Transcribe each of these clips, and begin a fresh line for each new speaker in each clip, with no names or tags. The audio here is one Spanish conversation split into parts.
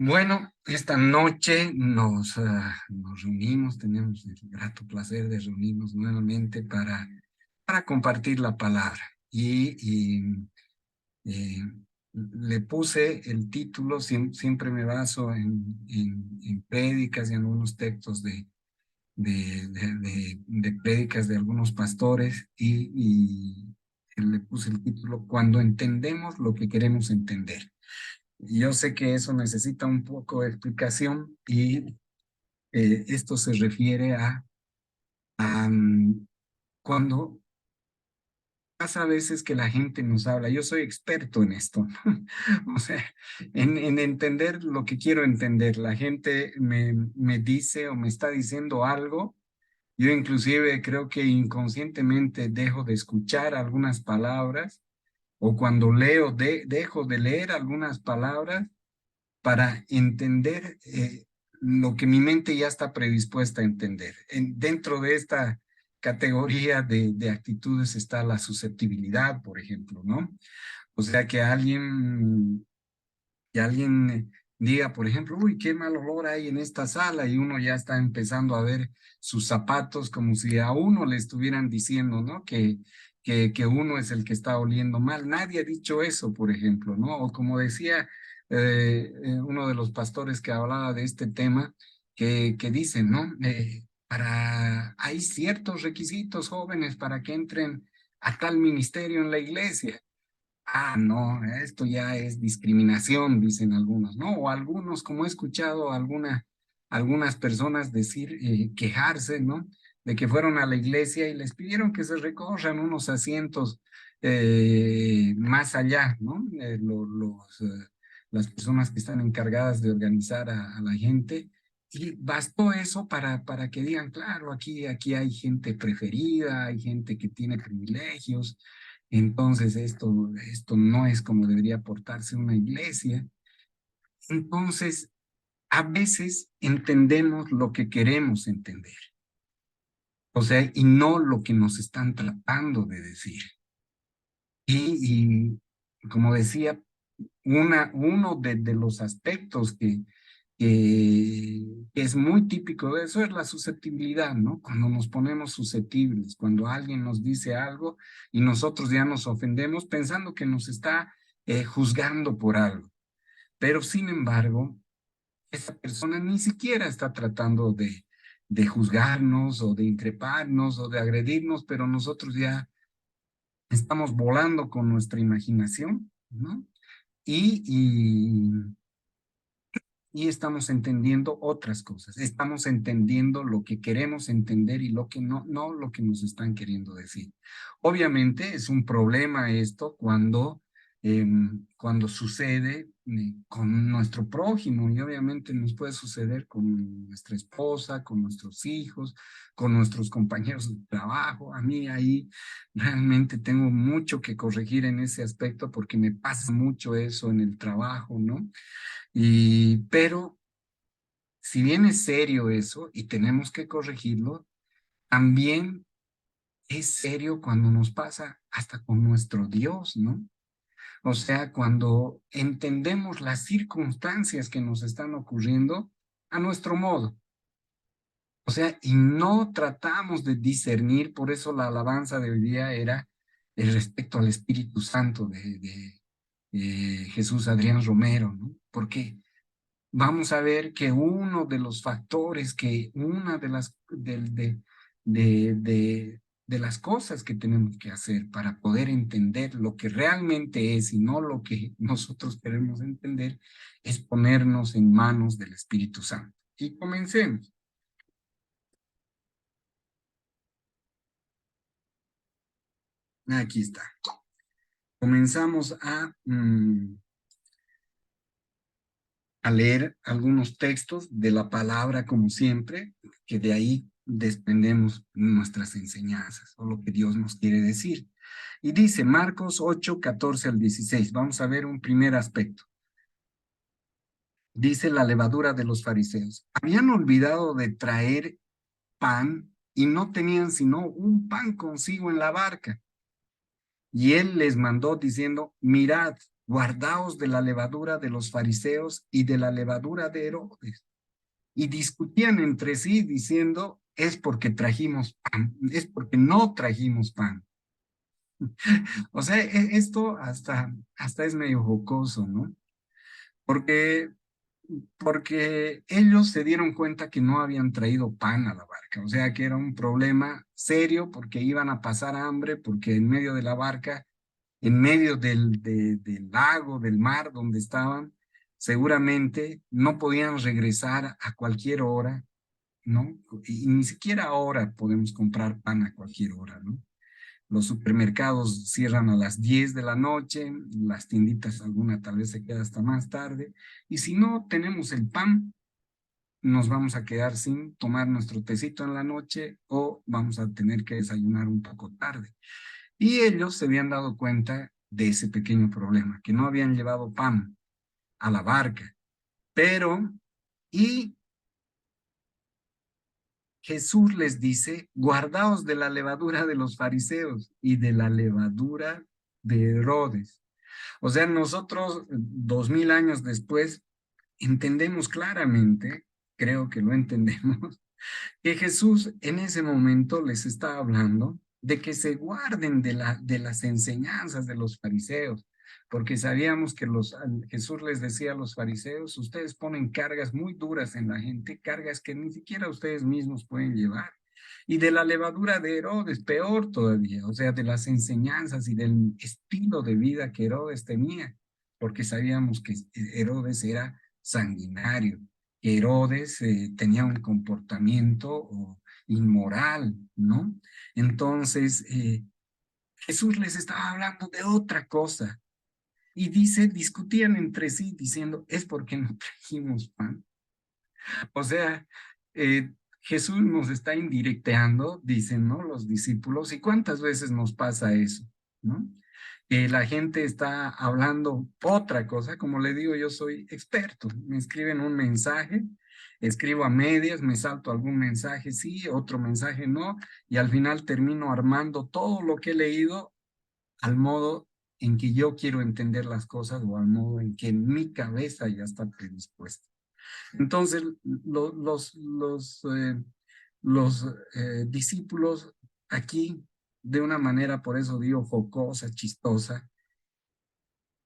Bueno, esta noche nos reunimos, tenemos el grato placer de reunirnos nuevamente para compartir la palabra. Y eh, le puse el título, siempre me baso en prédicas y en algunos textos de prédicas de algunos pastores y le puse el título Cuando entendemos lo que queremos entender. Yo sé que eso necesita un poco de explicación y esto se refiere a cuando pasa a veces que la gente nos habla. Yo soy experto en esto, o sea, en entender lo que quiero entender. La gente me dice o me está diciendo algo. Yo inclusive creo que inconscientemente dejo de escuchar algunas palabras o cuando leo dejo de leer algunas palabras para entender lo que mi mente ya está predispuesta a entender. Dentro de esta categoría de actitudes está la susceptibilidad, por ejemplo, ¿no? O sea, que alguien diga, por ejemplo, uy, qué mal olor hay en esta sala y uno ya está empezando a ver sus zapatos como si a uno le estuvieran diciendo, ¿no? Que uno es el que está oliendo mal. Nadie ha dicho eso, por ejemplo, ¿no? O como decía uno de los pastores que hablaba de este tema, que dicen, ¿no? Hay ciertos requisitos jóvenes para que entren a tal ministerio en la iglesia. Ah, no, esto ya es discriminación, dicen algunos, ¿no? O algunos, como he escuchado algunas personas decir, quejarse, ¿no? De que fueron a la iglesia y les pidieron que se recorran unos asientos más allá, ¿no? Las personas que están encargadas de organizar a la gente. Y bastó eso para que digan, claro, aquí hay gente preferida, hay gente que tiene privilegios. Entonces, esto no es como debería portarse una iglesia. Entonces, a veces entendemos lo que queremos entender, o sea, y no lo que nos están tratando de decir. Y como decía, uno de los aspectos que es muy típico de eso es la susceptibilidad, ¿no? Cuando nos ponemos susceptibles, cuando alguien nos dice algo y nosotros ya nos ofendemos pensando que nos está juzgando por algo. Pero sin embargo, esa persona ni siquiera está tratando de juzgarnos o de increparnos o de agredirnos, pero nosotros ya estamos volando con nuestra imaginación, ¿no? Y, y, y estamos entendiendo otras cosas, estamos entendiendo lo que queremos entender y lo que no lo que nos están queriendo decir. Obviamente es un problema esto cuando sucede con nuestro prójimo y obviamente nos puede suceder con nuestra esposa, con nuestros hijos, con nuestros compañeros de trabajo. A mí ahí realmente tengo mucho que corregir en ese aspecto porque me pasa mucho eso en el trabajo, ¿no? Pero si bien es serio eso y tenemos que corregirlo, también es serio cuando nos pasa hasta con nuestro Dios, ¿no? O sea, cuando entendemos las circunstancias que nos están ocurriendo a nuestro modo. O sea, y no tratamos de discernir, por eso la alabanza de hoy día era el respecto al Espíritu Santo de Jesús Adrián Romero, ¿no? Porque vamos a ver que uno de los factores, que una de las cosas que tenemos que hacer para poder entender lo que realmente es y no lo que nosotros queremos entender, es ponernos en manos del Espíritu Santo. Y comencemos. Aquí está. Comenzamos a leer algunos textos de la palabra, como siempre, que de ahí desprendemos nuestras enseñanzas o lo que Dios nos quiere decir. Y dice Marcos 8, 14 al 16. Vamos a ver un primer aspecto. Dice la levadura de los fariseos. Habían olvidado de traer pan y no tenían sino un pan consigo en la barca. Y él les mandó diciendo, mirad, guardaos de la levadura de los fariseos y de la levadura de Herodes. Y discutían entre sí diciendo, es porque trajimos pan, es porque no trajimos pan. O sea, esto hasta es medio jocoso, ¿no? Porque, porque ellos se dieron cuenta que no habían traído pan a la barca, o sea, que era un problema serio porque iban a pasar hambre, porque en medio de la barca, en medio del lago, del mar donde estaban, seguramente no podían regresar a cualquier hora, ¿no? Y ni siquiera ahora podemos comprar pan a cualquier hora, ¿no? Los supermercados cierran a las 10 de la noche, las tienditas alguna tal vez se queda hasta más tarde, y si no tenemos el pan, nos vamos a quedar sin tomar nuestro tecito en la noche o vamos a tener que desayunar un poco tarde. Y ellos se habían dado cuenta de ese pequeño problema, que no habían llevado pan a la barca, pero, y Jesús les dice, guardaos de la levadura de los fariseos y de la levadura de Herodes. O sea, nosotros 2000 años después entendemos claramente, creo que lo entendemos, que Jesús en ese momento les está hablando de que se guarden de las enseñanzas de los fariseos, porque sabíamos que Jesús les decía a los fariseos, ustedes ponen cargas muy duras en la gente, cargas que ni siquiera ustedes mismos pueden llevar. Y de la levadura de Herodes, peor todavía, o sea, de las enseñanzas y del estilo de vida que Herodes tenía, porque sabíamos que Herodes era sanguinario, Herodes tenía un comportamiento inmoral, ¿no? Entonces, Jesús les estaba hablando de otra cosa y dice, discutían entre sí diciendo, es porque no trajimos pan. O sea, eh, Jesús nos está indirecteando, dicen, ¿no? Los discípulos, ¿y cuántas veces nos pasa eso, ¿no? Que la gente está hablando otra cosa, como le digo, yo soy experto, me escriben un mensaje, escribo a medias, me salto algún mensaje sí, otro mensaje no, y al final termino armando todo lo que he leído al modo en que yo quiero entender las cosas o al modo en que mi cabeza ya está predispuesta. Entonces, los discípulos aquí, de una manera, por eso digo, jocosa, chistosa,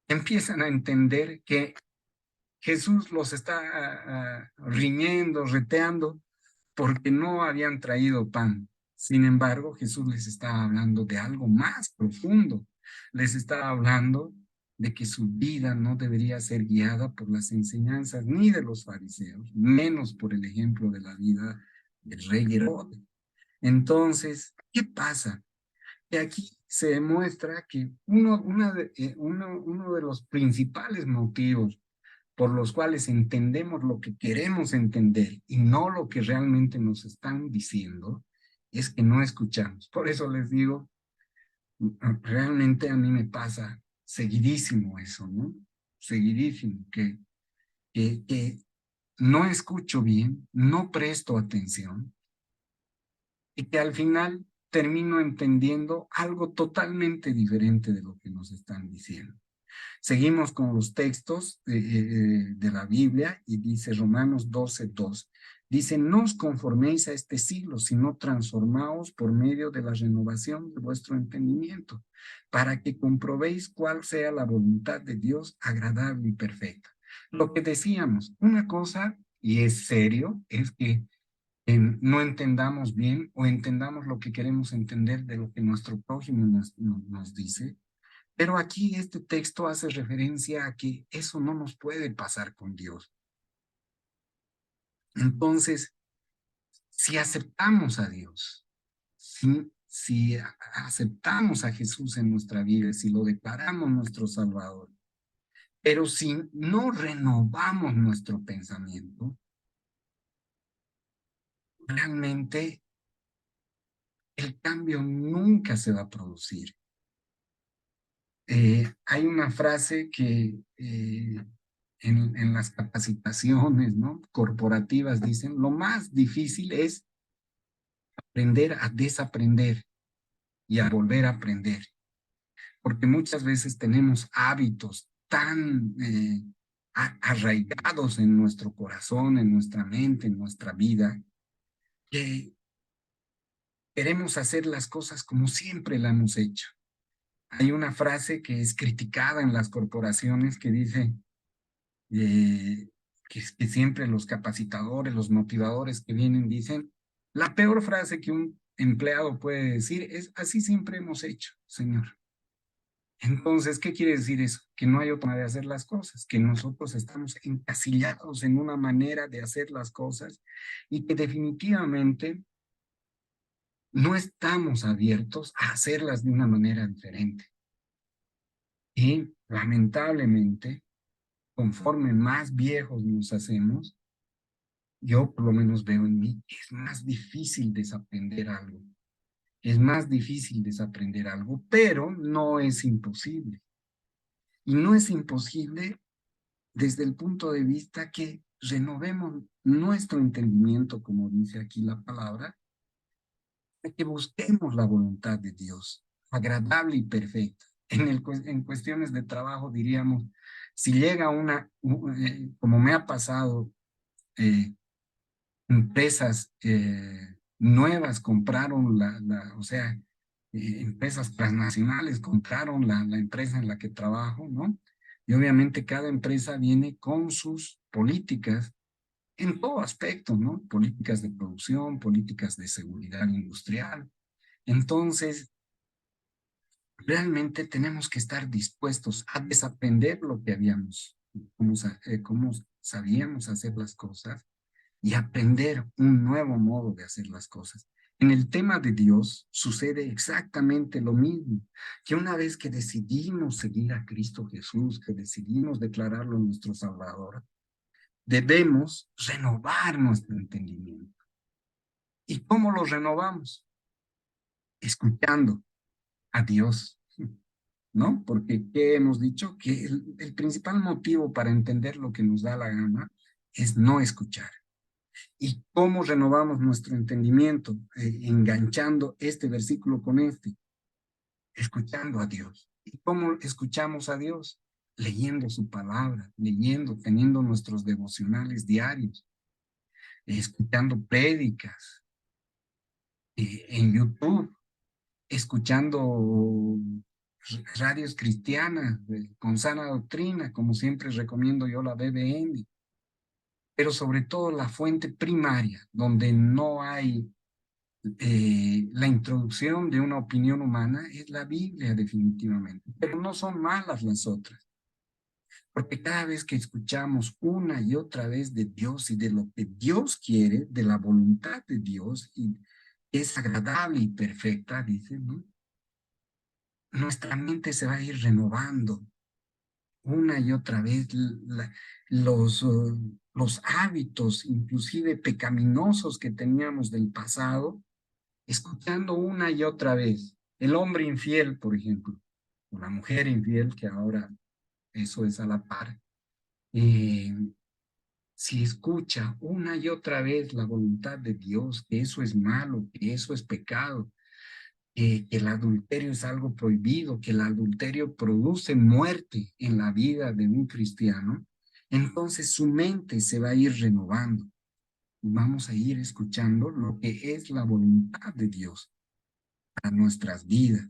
empiezan a entender que Jesús los está riñendo, reteando, porque no habían traído pan. Sin embargo, Jesús les estaba hablando de algo más profundo. Les estaba hablando de que su vida no debería ser guiada por las enseñanzas ni de los fariseos, menos por el ejemplo de la vida del rey Herodes. Entonces, ¿qué pasa? Que aquí se demuestra que uno de los principales motivos por los cuales entendemos lo que queremos entender y no lo que realmente nos están diciendo, es que no escuchamos. Por eso les digo, realmente a mí me pasa seguidísimo eso, ¿no? Seguidísimo, que no escucho bien, no presto atención y que al final termino entendiendo algo totalmente diferente de lo que nos están diciendo. Seguimos con los textos de la Biblia y dice Romanos 12:2. Dice, no os conforméis a este siglo, sino transformaos por medio de la renovación de vuestro entendimiento, para que comprobéis cuál sea la voluntad de Dios agradable y perfecta. Lo que decíamos, una cosa, y es serio, es que no entendamos bien o entendamos lo que queremos entender de lo que nuestro prójimo nos dice, pero aquí este texto hace referencia a que eso no nos puede pasar con Dios. Entonces, si aceptamos a Dios, si aceptamos a Jesús en nuestra vida, si lo declaramos nuestro Salvador, pero si no renovamos nuestro pensamiento, realmente el cambio nunca se va a producir. Hay una frase que en las capacitaciones, ¿no? Corporativas dicen, lo más difícil es aprender a desaprender y a volver a aprender, porque muchas veces tenemos hábitos tan arraigados en nuestro corazón, en nuestra mente, en nuestra vida, que queremos hacer las cosas como siempre la hemos hecho. Hay una frase que es criticada en las corporaciones que dice que siempre los capacitadores, los motivadores que vienen dicen, la peor frase que un empleado puede decir es, así siempre hemos hecho, señor. Entonces, ¿qué quiere decir eso? Que no hay otra manera de hacer las cosas, que nosotros estamos encasillados en una manera de hacer las cosas y que definitivamente no estamos abiertos a hacerlas de una manera diferente. Y lamentablemente, conforme más viejos nos hacemos, yo por lo menos veo en mí que es más difícil desaprender algo. Es más difícil desaprender algo, pero no es imposible. Y no es imposible desde el punto de vista que renovemos nuestro entendimiento, como dice aquí la palabra, que busquemos la voluntad de Dios, agradable y perfecta. En cuestiones de trabajo diríamos, si llega como me ha pasado, eh, empresas nuevas compraron o sea, empresas transnacionales compraron la empresa en la que trabajo, ¿no? Y obviamente cada empresa viene con sus políticas en todo aspecto, ¿no? Políticas de producción, políticas de seguridad industrial. Entonces, realmente tenemos que estar dispuestos a desaprender lo que cómo sabíamos hacer las cosas y aprender un nuevo modo de hacer las cosas. En el tema de Dios sucede exactamente lo mismo, que una vez que decidimos seguir a Cristo Jesús, que decidimos declararlo nuestro Salvador, debemos renovar nuestro entendimiento. ¿Y cómo lo renovamos? Escuchando a Dios, ¿no? Porque ¿qué hemos dicho? Que el principal motivo para entender lo que nos da la gana es no escuchar. ¿Y cómo renovamos nuestro entendimiento? Enganchando este versículo con este, escuchando a Dios. ¿Y cómo escuchamos a Dios? Leyendo su palabra, leyendo, teniendo nuestros devocionales diarios, escuchando prédicas en YouTube, escuchando radios cristianas con sana doctrina, como siempre recomiendo yo la BBN, pero sobre todo la fuente primaria, donde no hay la introducción de una opinión humana, es la Biblia definitivamente, pero no son malas las otras, porque cada vez que escuchamos una y otra vez de Dios y de lo que Dios quiere, de la voluntad de Dios, y es agradable y perfecta, dice, ¿no? Nuestra mente se va a ir renovando una y otra vez los hábitos, inclusive pecaminosos que teníamos del pasado, escuchando una y otra vez. El hombre infiel, por ejemplo, o la mujer infiel, que ahora eso es a la par, eh, si escucha una y otra vez la voluntad de Dios, que eso es malo, que eso es pecado, que el adulterio es algo prohibido, que el adulterio produce muerte en la vida de un cristiano, entonces su mente se va a ir renovando. Vamos a ir escuchando lo que es la voluntad de Dios para nuestras vidas.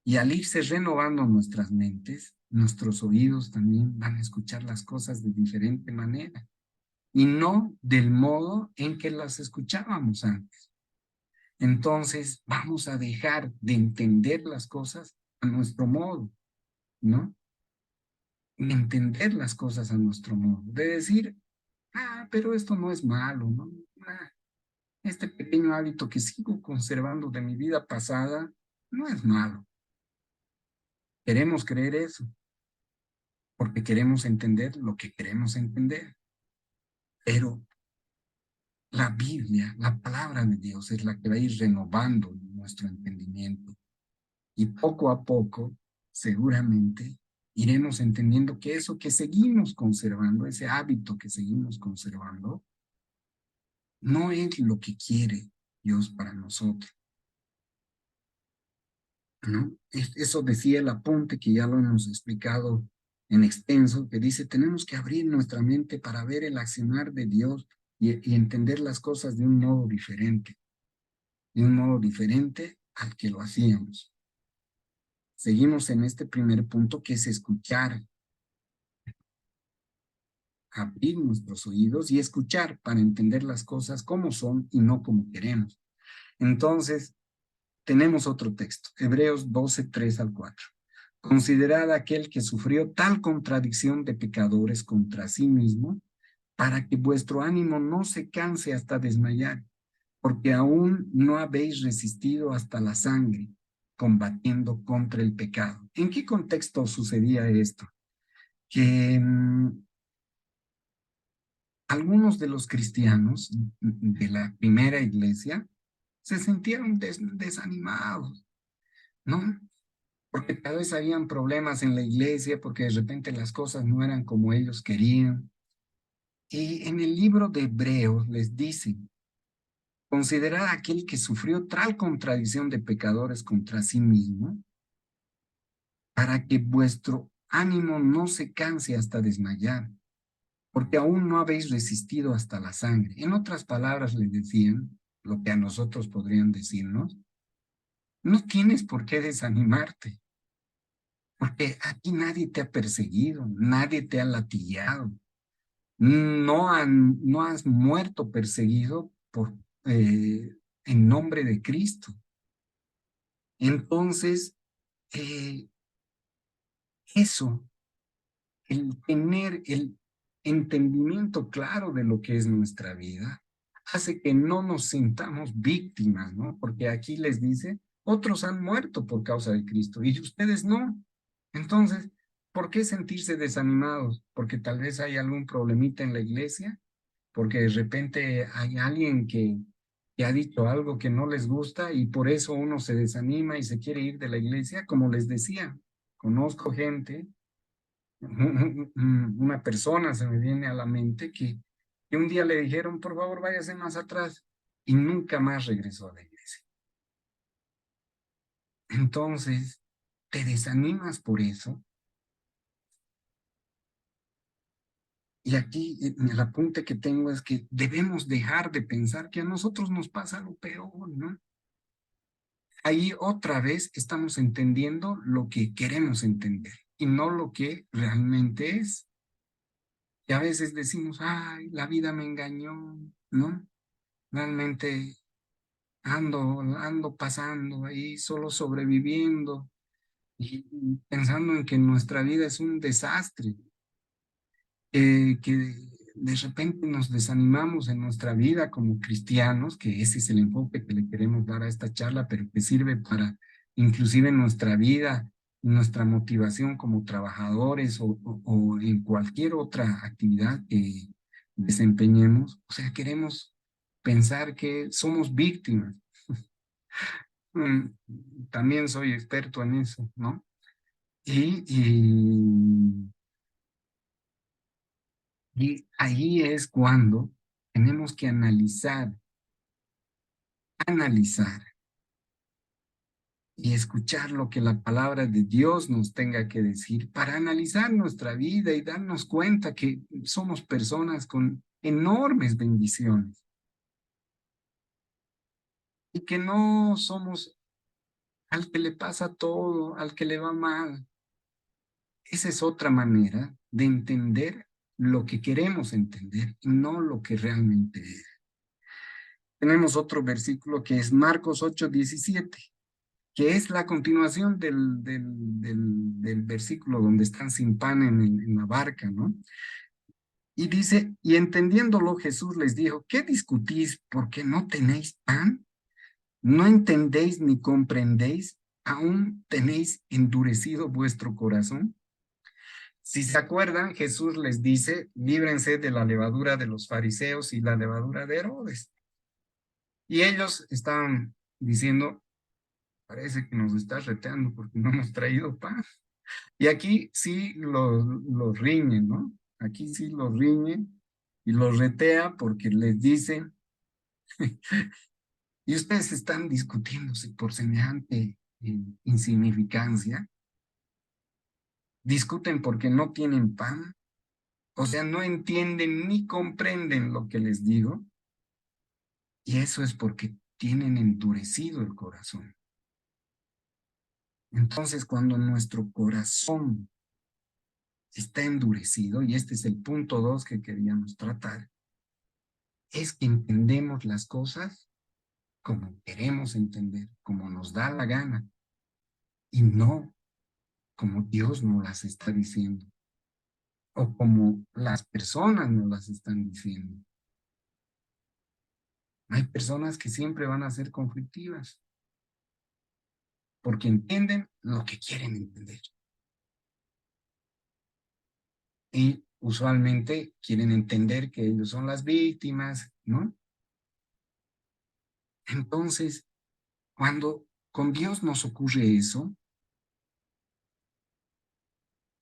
Y al irse renovando nuestras mentes, nuestros oídos también van a escuchar las cosas de diferente manera y no del modo en que las escuchábamos antes. Entonces vamos a dejar de entender las cosas a nuestro modo, ¿no? Entender las cosas a nuestro modo. De decir, pero esto no es malo, ¿no? Este pequeño hábito que sigo conservando de mi vida pasada no es malo. Queremos creer eso, porque queremos entender lo que queremos entender. Pero la Biblia, la palabra de Dios, es la que va a ir renovando nuestro entendimiento. Y poco a poco, seguramente, iremos entendiendo que eso que seguimos conservando, ese hábito que seguimos conservando, no es lo que quiere Dios para nosotros, ¿no? Eso decía el apunte que ya lo hemos explicado en extenso, que dice, tenemos que abrir nuestra mente para ver el accionar de Dios y entender las cosas de un modo diferente al que lo hacíamos. Seguimos en este primer punto, que es escuchar, abrir nuestros oídos y escuchar para entender las cosas como son y no como queremos. Entonces, tenemos otro texto, Hebreos 12, 3 al 4. Considerad aquel que sufrió tal contradicción de pecadores contra sí mismo, para que vuestro ánimo no se canse hasta desmayar, porque aún no habéis resistido hasta la sangre, combatiendo contra el pecado. ¿En qué contexto sucedía esto? Que algunos de los cristianos de la primera iglesia se sintieron desanimados, ¿no? Porque tal vez habían problemas en la iglesia, porque de repente las cosas no eran como ellos querían. Y en el libro de Hebreos les dicen, considerad aquel que sufrió tal contradicción de pecadores contra sí mismo, para que vuestro ánimo no se canse hasta desmayar, porque aún no habéis resistido hasta la sangre. En otras palabras les decían, lo que a nosotros podrían decirnos, no tienes por qué desanimarte, porque aquí nadie te ha perseguido, nadie te ha latillado, no has muerto perseguido en nombre de Cristo. Entonces, eh, eso, el tener el entendimiento claro de lo que es nuestra vida, hace que no nos sintamos víctimas, ¿no? Porque aquí les dice, otros han muerto por causa de Cristo y ustedes no. Entonces, ¿por qué sentirse desanimados? Porque tal vez hay algún problemita en la iglesia, porque de repente hay alguien que ha dicho algo que no les gusta y por eso uno se desanima y se quiere ir de la iglesia. Como les decía, conozco gente, una persona se me viene a la mente que un día le dijeron, por favor, váyase más atrás y nunca más regresó a la iglesia. Entonces, te desanimas por eso. Y aquí el apunte que tengo es que debemos dejar de pensar que a nosotros nos pasa lo peor, ¿no? Ahí otra vez estamos entendiendo lo que queremos entender y no lo que realmente es. Y a veces decimos, ay, la vida me engañó, ¿no? Realmente ando pasando ahí, solo sobreviviendo y pensando en que nuestra vida es un desastre, que de repente nos desanimamos en nuestra vida como cristianos, que ese es el enfoque que le queremos dar a esta charla, pero que sirve para inclusive nuestra vida, nuestra motivación como trabajadores o en cualquier otra actividad que desempeñemos. O sea, queremos pensar que somos víctimas. Mm, También soy experto en eso, ¿no? Y Y ahí es cuando tenemos que analizar y escuchar lo que la palabra de Dios nos tenga que decir para analizar nuestra vida y darnos cuenta que somos personas con enormes bendiciones y que no somos al que le pasa todo, al que le va mal. Esa es otra manera de entender lo que queremos entender y no lo que realmente es. Tenemos otro versículo que es Marcos 8:17, que es la continuación del versículo donde están sin pan en la barca, ¿no? Y dice, y entendiéndolo Jesús les dijo, ¿qué discutís porque no tenéis pan? ¿No entendéis ni comprendéis? ¿Aún tenéis endurecido vuestro corazón? Si se acuerdan, Jesús les dice, líbrense de la levadura de los fariseos y la levadura de Herodes. Y ellos estaban diciendo, parece que nos está reteando porque no hemos traído pan. Y aquí sí los riñen, ¿no? Aquí sí los riñen y los retea porque les dicen, y ustedes están discutiéndose por semejante insignificancia. discuten porque no tienen pan, o sea, no entienden ni comprenden lo que les digo, y eso es porque tienen endurecido el corazón. Entonces, cuando nuestro corazón está endurecido, y este es el punto 2 que queríamos tratar, es que entendemos las cosas como queremos entender, como nos da la gana, y no como Dios nos las está diciendo, o como las personas nos las están diciendo. Hay personas que siempre van a ser conflictivas, porque entienden lo que quieren entender. Y usualmente quieren entender que ellos son las víctimas, ¿no? Entonces, cuando con Dios nos ocurre eso,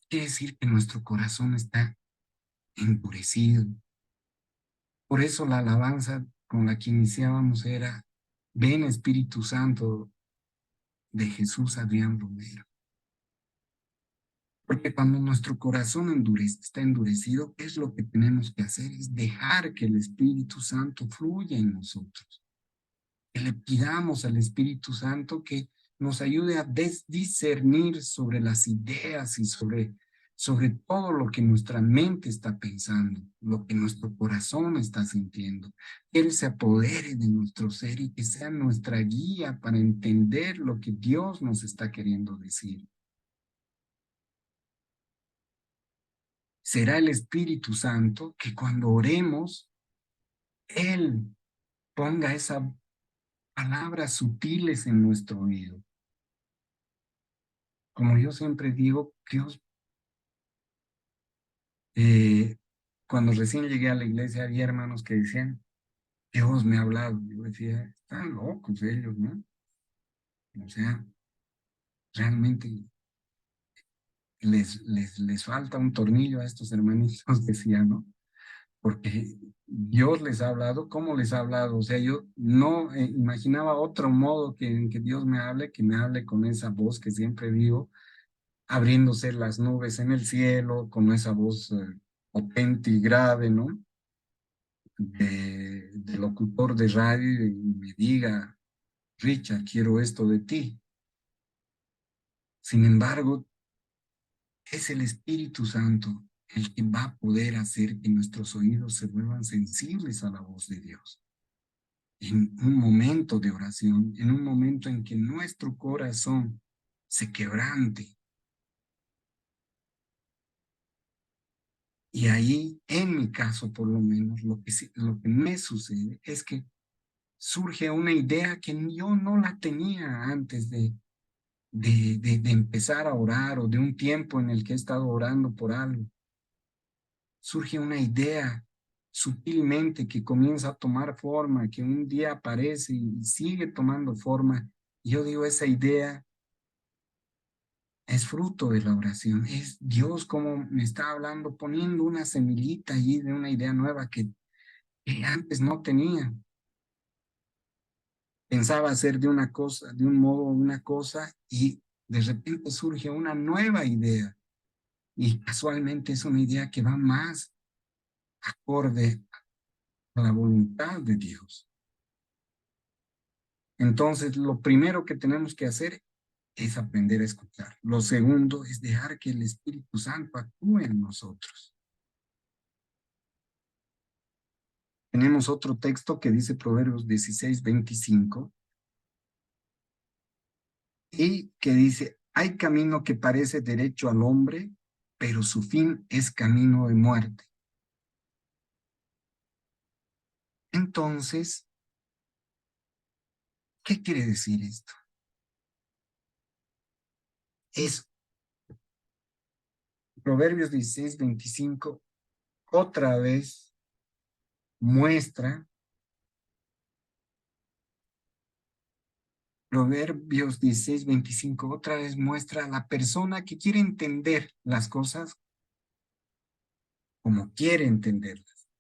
quiere decir que nuestro corazón está endurecido. Por eso la alabanza con la que iniciábamos era, ven Espíritu Santo de Jesús Adrián Romero. Porque cuando nuestro corazón está endurecido, ¿qué es lo que tenemos que hacer? Es dejar que el Espíritu Santo fluya en nosotros. Que le pidamos al Espíritu Santo que nos ayude a discernir sobre las ideas y sobre todo lo que nuestra mente está pensando, lo que nuestro corazón está sintiendo. Que Él se apodere de nuestro ser y que sea nuestra guía para entender lo que Dios nos está queriendo decir. Será el Espíritu Santo que cuando oremos, Él ponga esas palabras sutiles en nuestro oído. Como yo siempre digo, Dios, cuando recién llegué a la iglesia había hermanos que decían, Dios me ha hablado. Yo decía, están locos ellos, ¿no? O sea, realmente les falta un tornillo a estos hermanitos, decía, ¿no? Porque Dios les ha hablado, ¿cómo les ha hablado? O sea, yo no imaginaba otro modo en que Dios que me hable con esa voz que siempre digo, abriéndose las nubes en el cielo, con esa voz potente y grave, ¿no? De locutor de radio y me diga, Richard, quiero esto de ti. Sin embargo, es el Espíritu Santo el que va a poder hacer que nuestros oídos se vuelvan sensibles a la voz de Dios. En un momento de oración, en un momento en que nuestro corazón se quebrante. Y ahí, en mi caso por lo menos, lo que me sucede es que surge una idea que yo no la tenía antes de empezar a orar o de un tiempo en el que he estado orando por algo. Surge una idea sutilmente que comienza a tomar forma, que un día aparece y sigue tomando forma. Y yo digo, esa idea es fruto de la oración, es Dios como me está hablando, poniendo una semillita allí de una idea nueva que antes no tenía. Pensaba hacer de una cosa, de un modo una cosa, y de repente surge una nueva idea. Y casualmente es una idea que va más acorde a la voluntad de Dios. Entonces, lo primero que tenemos que hacer es aprender a escuchar. Lo segundo es dejar que el Espíritu Santo actúe en nosotros. Tenemos otro texto que dice Proverbios 16:25 y que dice, hay camino que parece derecho al hombre, pero su fin es camino de muerte. Entonces, ¿qué quiere decir esto? Es Proverbios 16:25 otra vez muestra, Proverbios 16:25 otra vez muestra a la persona que quiere entender las cosas como quiere entenderlas.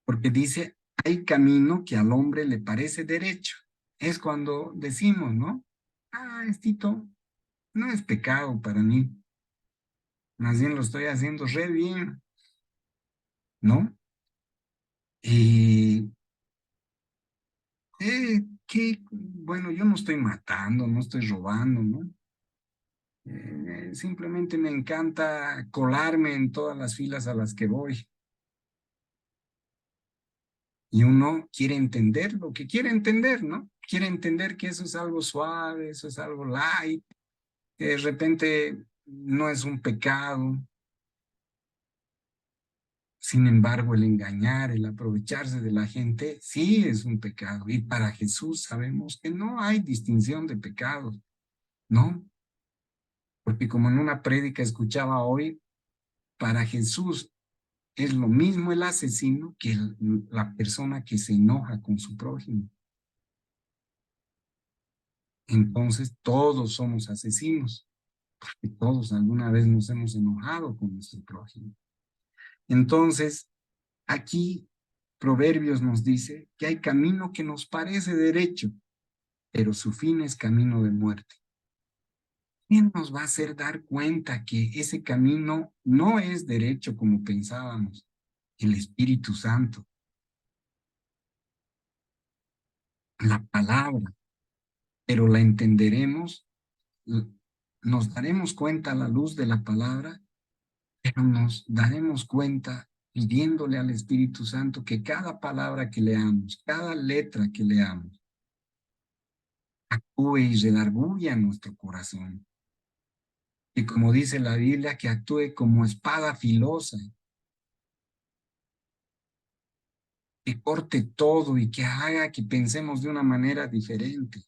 Porque dice, hay camino que al hombre le parece derecho. Es cuando decimos, ¿no? Estito no es pecado para mí, más bien lo estoy haciendo re bien, ¿no? Y bueno, yo no estoy matando, no estoy robando, ¿no? Simplemente me encanta colarme en todas las filas a las que voy. Y uno quiere entender lo que quiere entender, ¿no? Quiere entender que eso es algo suave, eso es algo light, que de repente no es un pecado. Sin embargo, el engañar, el aprovecharse de la gente, sí es un pecado. Y para Jesús sabemos que no hay distinción de pecados, ¿no? Porque como en una prédica escuchaba hoy, para Jesús es lo mismo el asesino que la persona que se enoja con su prójimo. Entonces todos somos asesinos, porque todos alguna vez nos hemos enojado con nuestro prójimo. Entonces, aquí Proverbios nos dice que hay camino que nos parece derecho, pero su fin es camino de muerte. ¿Quién nos va a hacer dar cuenta que ese camino no es derecho como pensábamos? El Espíritu Santo, la palabra, pero la entenderemos, nos daremos cuenta a la luz de la palabra, pero nos daremos cuenta pidiéndole al Espíritu Santo que cada palabra que leamos, cada letra que leamos, actúe y redarguya nuestro corazón. Y como dice la Biblia, que actúe como espada filosa, que corte todo y que haga que pensemos de una manera diferente.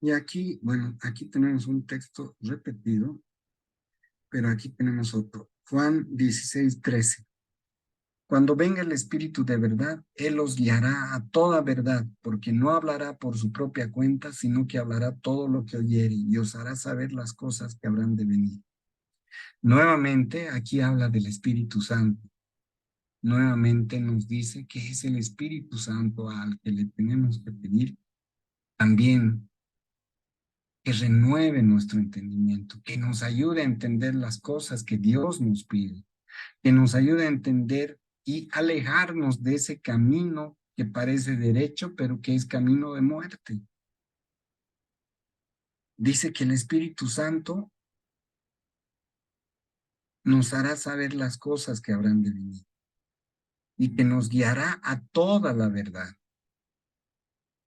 Y aquí, bueno, aquí tenemos un texto repetido, pero aquí tenemos otro. Juan 16:13. Cuando venga el Espíritu de verdad, Él os guiará a toda verdad, porque no hablará por su propia cuenta, sino que hablará todo lo que oyere y os hará saber las cosas que habrán de venir. Nuevamente, aquí habla del Espíritu Santo. Nuevamente nos dice que es el Espíritu Santo al que le tenemos que pedir también que renueve nuestro entendimiento, que nos ayude a entender las cosas que Dios nos pide, que nos ayude a entender y alejarnos de ese camino que parece derecho, pero que es camino de muerte. Dice que el Espíritu Santo nos hará saber las cosas que habrán de venir y que nos guiará a toda la verdad.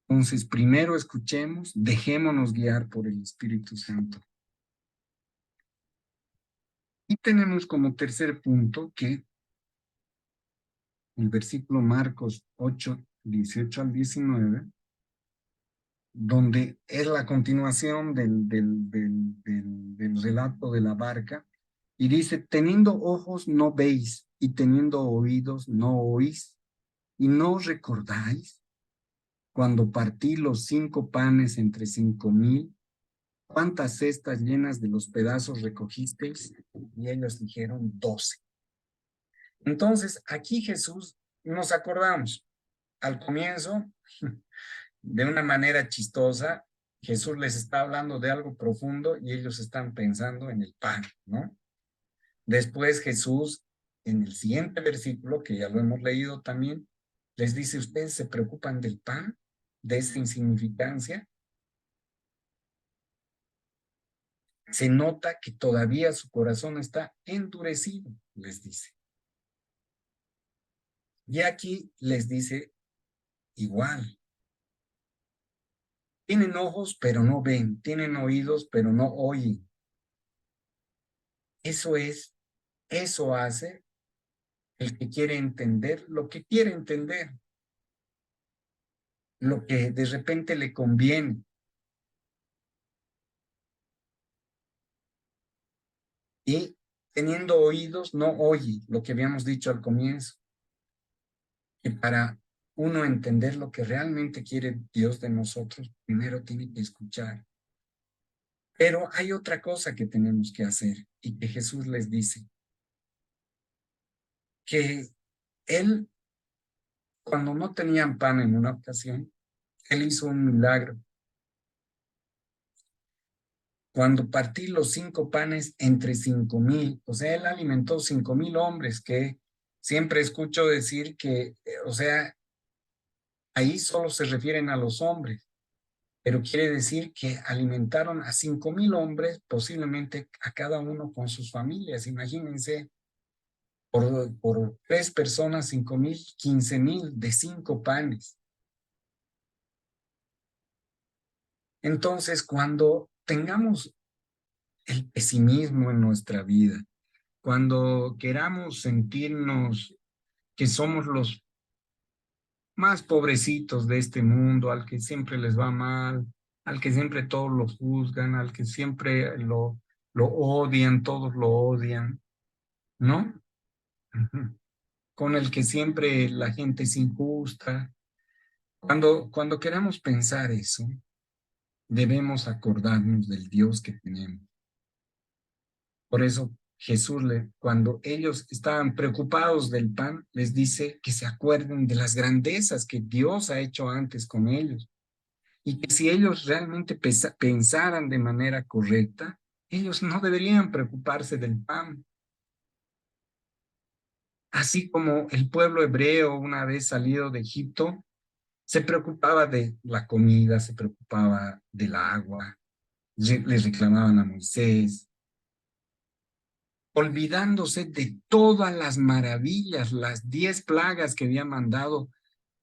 Entonces, primero escuchemos, dejémonos guiar por el Espíritu Santo. Y tenemos como tercer punto que el versículo Marcos 8:18 al 19, donde es la continuación del relato de la barca, y dice, teniendo ojos no veis, y teniendo oídos no oís, y no recordáis cuando partí los 5 panes entre 5,000, ¿cuántas cestas llenas de los pedazos recogisteis? Y ellos dijeron 12. Entonces, aquí Jesús, nos acordamos, al comienzo, de una manera chistosa, Jesús les está hablando de algo profundo y ellos están pensando en el pan, ¿no? Después Jesús, en el siguiente versículo, que ya lo hemos leído también, les dice, ¿ustedes se preocupan del pan, de esta insignificancia? Se nota que todavía su corazón está endurecido, les dice. Y aquí les dice igual. Tienen ojos, pero no ven. Tienen oídos, pero no oyen. Eso hace el que quiere entender lo que quiere entender, lo que de repente le conviene. Y teniendo oídos, no oye, lo que habíamos dicho al comienzo, que para uno entender lo que realmente quiere Dios de nosotros, primero tiene que escuchar. Pero hay otra cosa que tenemos que hacer y que Jesús les dice, que Él, cuando no tenían pan en una ocasión, Él hizo un milagro. Cuando partí los 5 panes entre 5,000, o sea, Él alimentó 5,000 hombres, que siempre escucho decir que, o sea, ahí solo se refieren a los hombres, pero quiere decir que alimentaron a 5,000 hombres, posiblemente a cada uno con sus familias. Imagínense, por 3 personas, 5,000, 15,000 de 5 panes. Entonces, cuando tengamos el pesimismo en nuestra vida, cuando queramos sentirnos que somos los más pobrecitos de este mundo, al que siempre les va mal, al que siempre todos lo juzgan, al que siempre lo odian, todos lo odian, ¿no? Ujú. Con el que siempre la gente es injusta. Cuando queramos pensar eso, debemos acordarnos del Dios que tenemos. Por eso Jesús, cuando ellos estaban preocupados del pan, les dice que se acuerden de las grandezas que Dios ha hecho antes con ellos y que si ellos realmente pensaran de manera correcta, ellos no deberían preocuparse del pan. Así como el pueblo hebreo, una vez salido de Egipto, se preocupaba de la comida, se preocupaba del agua, les reclamaban a Moisés, olvidándose de todas las maravillas, las 10 plagas que había mandado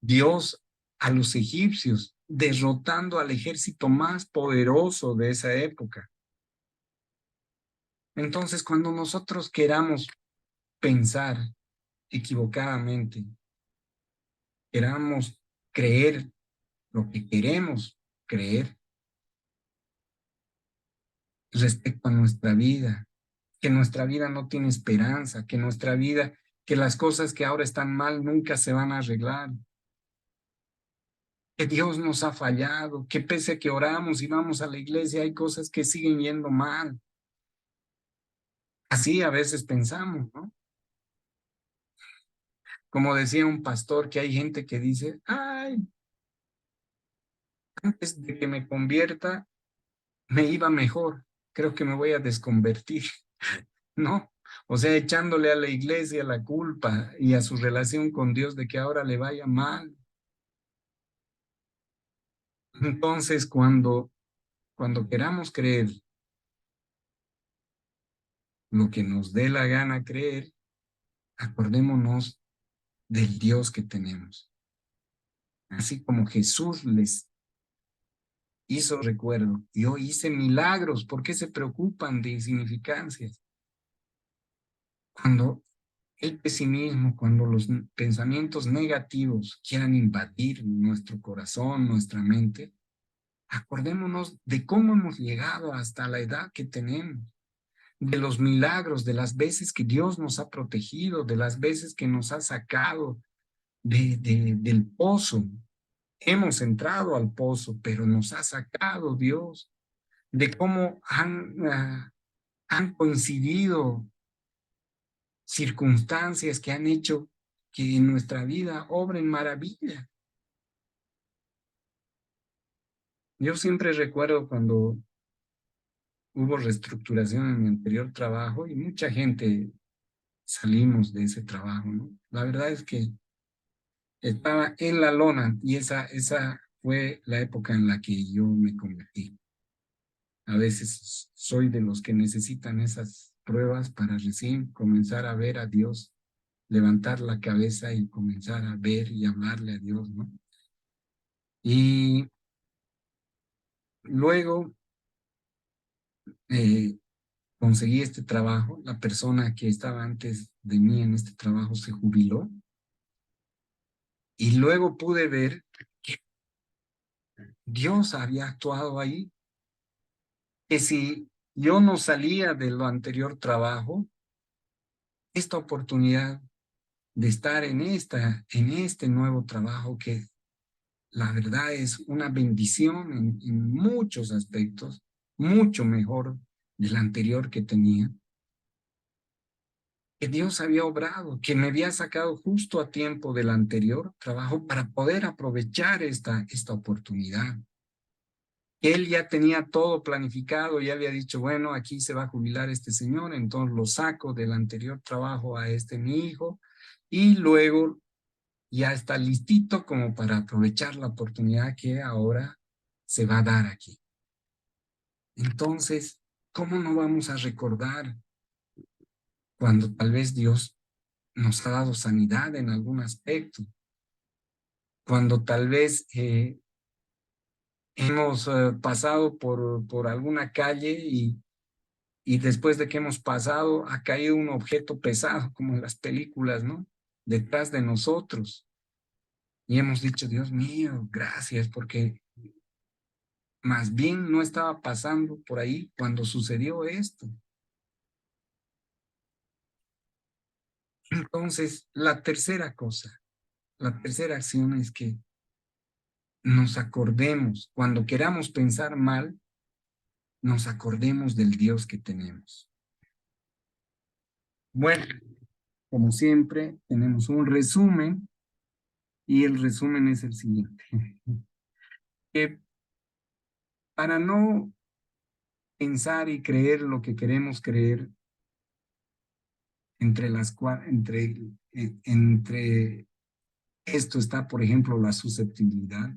Dios a los egipcios, derrotando al ejército más poderoso de esa época. Entonces, cuando nosotros queramos pensar equivocadamente, queramos creer lo que queremos creer respecto a nuestra vida, que nuestra vida no tiene esperanza, que nuestra vida, que las cosas que ahora están mal nunca se van a arreglar, que Dios nos ha fallado, que pese a que oramos y vamos a la iglesia, hay cosas que siguen yendo mal. Así a veces pensamos, ¿no? Como decía un pastor, que hay gente que dice, ay, antes de que me convierta, me iba mejor, creo que me voy a desconvertir, ¿no? O sea, echándole a la iglesia la culpa y a su relación con Dios de que ahora le vaya mal. Entonces, cuando queramos creer lo que nos dé la gana creer, acordémonos del Dios que tenemos. Así como Jesús les hizo recuerdo, yo hice milagros, ¿por qué se preocupan de insignificancias? Cuando el pesimismo, cuando los pensamientos negativos quieran invadir nuestro corazón, nuestra mente, acordémonos de cómo hemos llegado hasta la edad que tenemos, de los milagros, de las veces que Dios nos ha protegido, de las veces que nos ha sacado del pozo. Hemos entrado al pozo, pero nos ha sacado Dios, de cómo han coincidido circunstancias que han hecho que en nuestra vida obren maravilla. Yo siempre recuerdo cuando hubo reestructuración en mi anterior trabajo y mucha gente salimos de ese trabajo, ¿no? La verdad es que estaba en la lona y esa fue la época en la que yo me convertí. A veces soy de los que necesitan esas pruebas para recién comenzar a ver a Dios, levantar la cabeza y comenzar a ver y hablarle a Dios, ¿no? Y luego eh, conseguí este trabajo. La persona que estaba antes de mí en este trabajo se jubiló y luego pude ver que Dios había actuado ahí, que si yo no salía de lo anterior trabajo, esta oportunidad de estar en este nuevo trabajo que la verdad es una bendición en muchos aspectos, mucho mejor del anterior que tenía, que Dios había obrado, que me había sacado justo a tiempo del anterior trabajo para poder aprovechar esta oportunidad. Él ya tenía todo planificado, ya había dicho, bueno, aquí se va a jubilar este señor, entonces lo saco del anterior trabajo a mi hijo, y luego ya está listito como para aprovechar la oportunidad que ahora se va a dar aquí. Entonces, ¿cómo no vamos a recordar cuando tal vez Dios nos ha dado sanidad en algún aspecto? Cuando tal vez hemos pasado por alguna calle y después de que hemos pasado ha caído un objeto pesado, como en las películas, ¿no? Detrás de nosotros. Y hemos dicho, Dios mío, gracias, porque más bien no estaba pasando por ahí cuando sucedió esto. Entonces, la tercera cosa, la tercera acción es que nos acordemos, cuando queramos pensar mal, nos acordemos del Dios que tenemos. Bueno, como siempre, tenemos un resumen y el resumen es el siguiente. Que para no pensar y creer lo que queremos creer, entre esto está, por ejemplo, la susceptibilidad,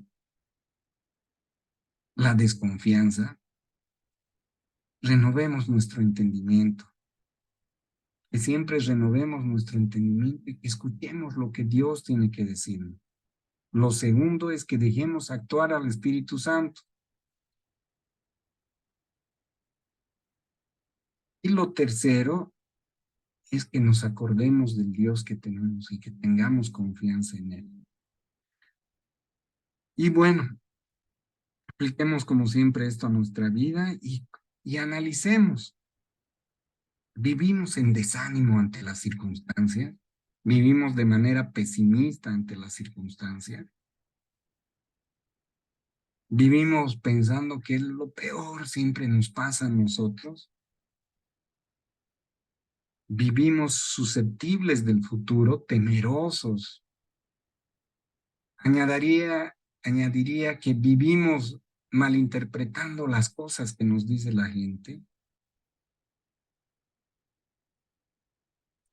la desconfianza. Renovemos nuestro entendimiento, que siempre renovemos nuestro entendimiento y que escuchemos lo que Dios tiene que decirnos. Lo segundo es que dejemos actuar al Espíritu Santo. Y lo tercero es que nos acordemos del Dios que tenemos y que tengamos confianza en Él. Y bueno, apliquemos como siempre esto a nuestra vida y analicemos. ¿Vivimos en desánimo ante las circunstancias? ¿Vivimos de manera pesimista ante las circunstancias? ¿Vivimos pensando que lo peor siempre nos pasa a nosotros? ¿Vivimos susceptibles del futuro, temerosos? Añadiría que vivimos malinterpretando las cosas que nos dice la gente.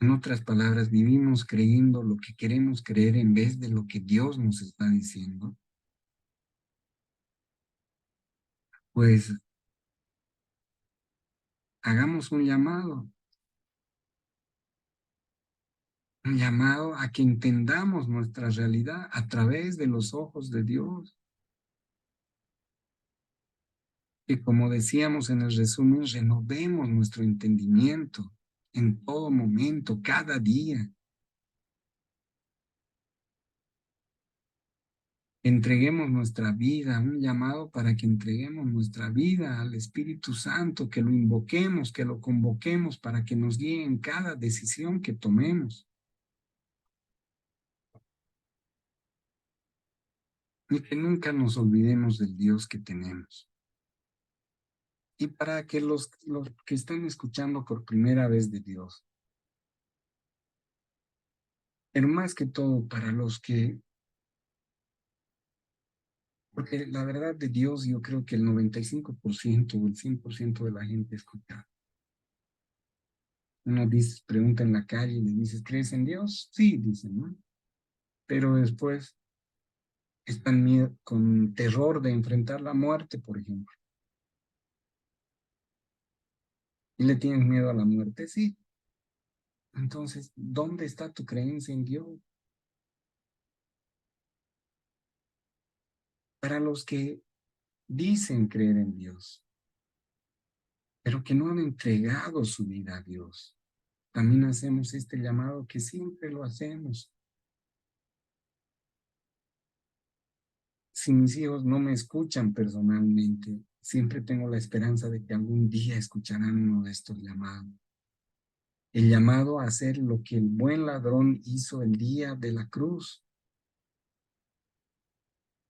En otras palabras, vivimos creyendo lo que queremos creer en vez de lo que Dios nos está diciendo. Pues hagamos un llamado a que entendamos nuestra realidad a través de los ojos de Dios. Que como decíamos en el resumen, renovemos nuestro entendimiento en todo momento, cada día. Entreguemos nuestra vida, un llamado para que entreguemos nuestra vida al Espíritu Santo, que lo invoquemos, que lo convoquemos para que nos guíe en cada decisión que tomemos. Y que nunca nos olvidemos del Dios que tenemos. Y para que los que están escuchando por primera vez de Dios, pero más que todo para los que, porque la verdad de Dios yo creo que el 95% o el 100% de la gente escucha. Uno dice, pregunta en la calle y le dices, ¿crees en Dios? Sí, dicen, ¿no? Pero después están con terror de enfrentar la muerte, por ejemplo. ¿Y le tienes miedo a la muerte? Sí. Entonces, ¿dónde está tu creencia en Dios? Para los que dicen creer en Dios, pero que no han entregado su vida a Dios, también hacemos este llamado que siempre lo hacemos. Si mis hijos no me escuchan personalmente, siempre tengo la esperanza de que algún día escucharán uno de estos llamados. el llamado a hacer lo que el buen ladrón hizo el día de la cruz.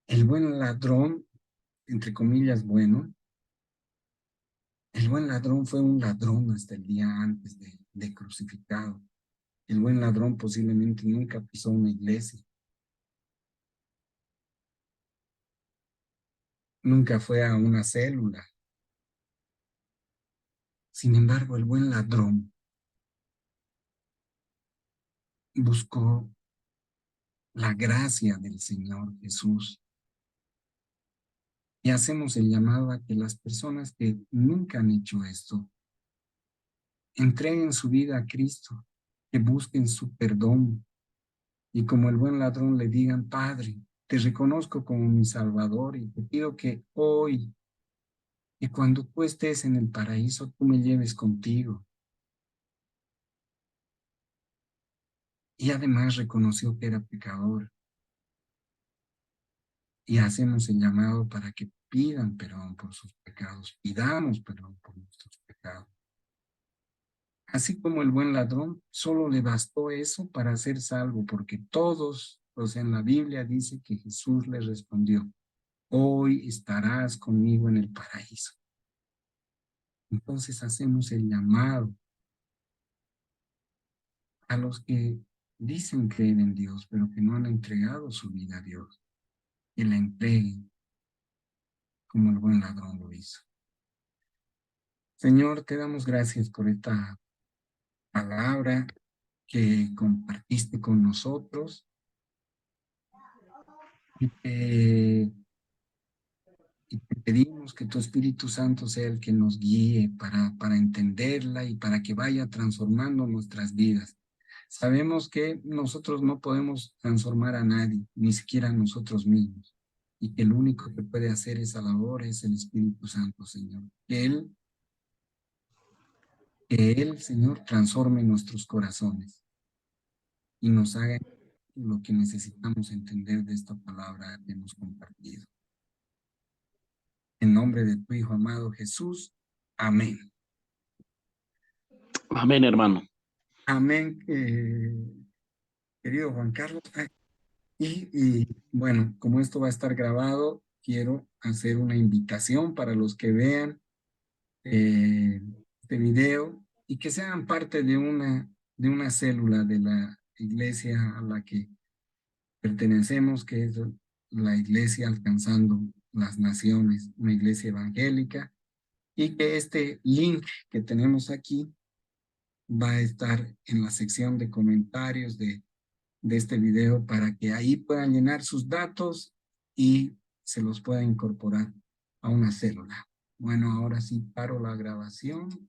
El buen ladrón, entre comillas, bueno, el buen ladrón fue un ladrón hasta el día antes de crucificado. El buen ladrón posiblemente nunca pisó una iglesia, nunca fue a una célula. Sin embargo, el buen ladrón buscó la gracia del Señor Jesús. Y hacemos el llamado a que las personas que nunca han hecho esto entreguen su vida a Cristo, que busquen su perdón y como el buen ladrón le digan: Padre, te reconozco como mi Salvador y te pido que hoy y cuando tú estés en el paraíso, tú me lleves contigo. Y además reconoció que era pecador. Y hacemos el llamado para que pidan perdón por sus pecados, pidamos perdón por nuestros pecados. Así como el buen ladrón, solo le bastó eso para ser salvo, porque todos, en la Biblia dice que Jesús le respondió: hoy estarás conmigo en el paraíso. Entonces hacemos el llamado a los que dicen creer en Dios, pero que no han entregado su vida a Dios, que la entreguen como el buen ladrón lo hizo. Señor, te damos gracias por esta palabra que compartiste con nosotros y te pedimos que tu Espíritu Santo sea el que nos guíe para entenderla y para que vaya transformando nuestras vidas. Sabemos que nosotros no podemos transformar a nadie, ni siquiera a nosotros mismos, y que el único que puede hacer esa labor es el Espíritu Santo, Señor. Que Él, Señor, transforme nuestros corazones y nos haga lo que necesitamos entender de esta palabra que hemos compartido. En nombre de tu Hijo amado Jesús. Amén.
Amén, hermano.
Amén, querido Juan Carlos. Y bueno, como esto va a estar grabado, quiero hacer una invitación para los que vean este video y que sean parte de una célula de la iglesia a la que pertenecemos, que es la Iglesia Alcanzando las Naciones, una iglesia evangélica, y que este link que tenemos aquí va a estar en la sección de comentarios de este video para que ahí puedan llenar sus datos y se los pueda incorporar a una célula. Bueno, ahora sí paro la grabación.